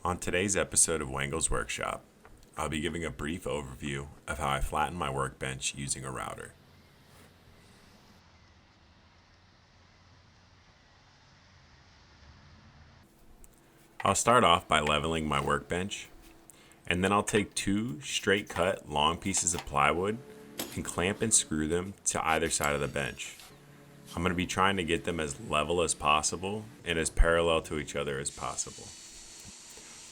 On today's episode of Wengel's Workshop, I'll be giving a brief overview of how I flatten my workbench using a router. I'll start off by leveling my workbench, and then I'll take two straight cut long pieces of plywood and clamp and screw them to either side of the bench. I'm going to be trying to get them as level as possible and as parallel to each other as possible.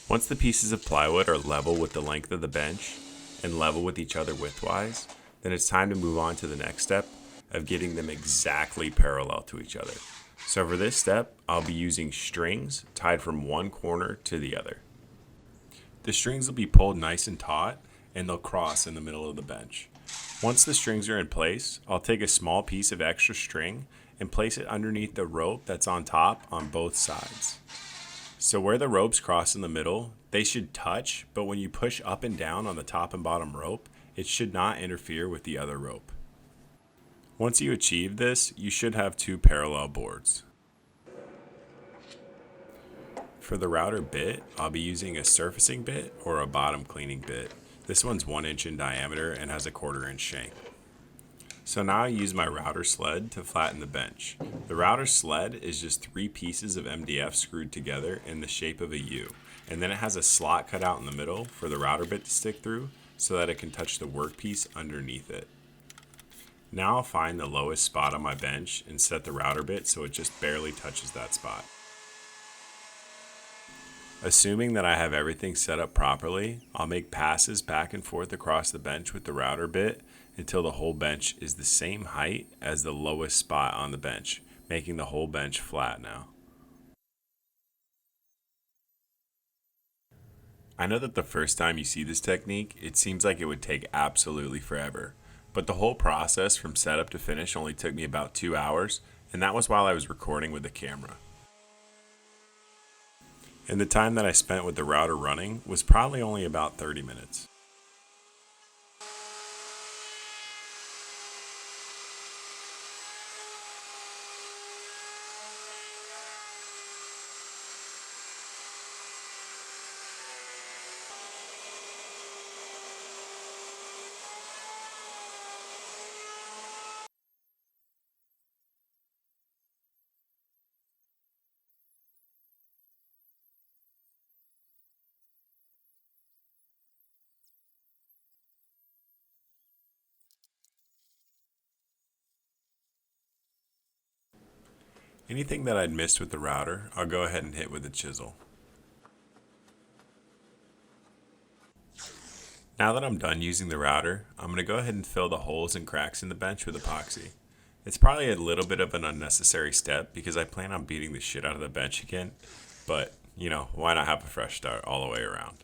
Once the pieces of plywood are level with the length of the bench and level with each other widthwise, then it's time to move on to the next step of getting them exactly parallel to each other. So for this step, I'll be using strings tied from one corner to the other. The strings will be pulled nice and taut and they'll cross in the middle of the bench. Once the strings are in place, I'll take a small piece of extra string and place it underneath the rope that's on top on both sides. So where the ropes cross in the middle, they should touch, but when you push up and down on the top and bottom rope, it should not interfere with the other rope. Once you achieve this, you should have two parallel boards. For the router bit, I'll be using a surfacing bit or a bottom cleaning bit. This one's 1 inch in diameter and has a 1/4 inch shank. So now I use my router sled to flatten the bench. The router sled is just 3 pieces of MDF screwed together in the shape of a U, and then it has a slot cut out in the middle for the router bit to stick through so that it can touch the workpiece underneath it. Now I'll find the lowest spot on my bench and set the router bit so it just barely touches that spot. Assuming that I have everything set up properly, I'll make passes back and forth across the bench with the router bit until the whole bench is the same height as the lowest spot on the bench, making the whole bench flat now. I know that the first time you see this technique, it seems like it would take absolutely forever, but the whole process from setup to finish only took me about 2 hours, and that was while I was recording with the camera. And the time that I spent with the router running was probably only about 30 minutes. Anything that I'd missed with the router, I'll go ahead and hit with a chisel. Now that I'm done using the router, I'm going to go ahead and fill the holes and cracks in the bench with epoxy. It's probably a little bit of an unnecessary step because I plan on beating the shit out of the bench again, but why not have a fresh start all the way around?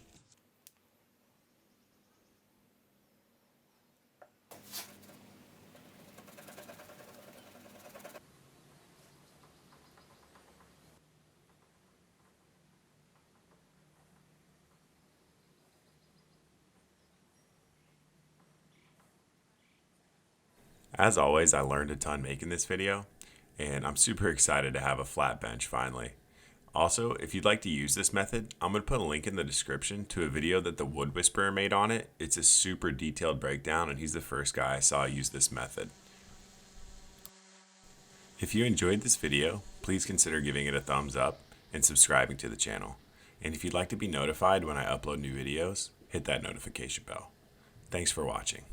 As always, I learned a ton making this video, and I'm super excited to have a flat bench finally. Also, if you'd like to use this method, I'm going to put a link in the description to a video that the Wood Whisperer made on it. It's a super detailed breakdown, and he's the first guy I saw use this method. If you enjoyed this video, please consider giving it a thumbs up and subscribing to the channel. And if you'd like to be notified when I upload new videos, hit that notification bell. Thanks for watching.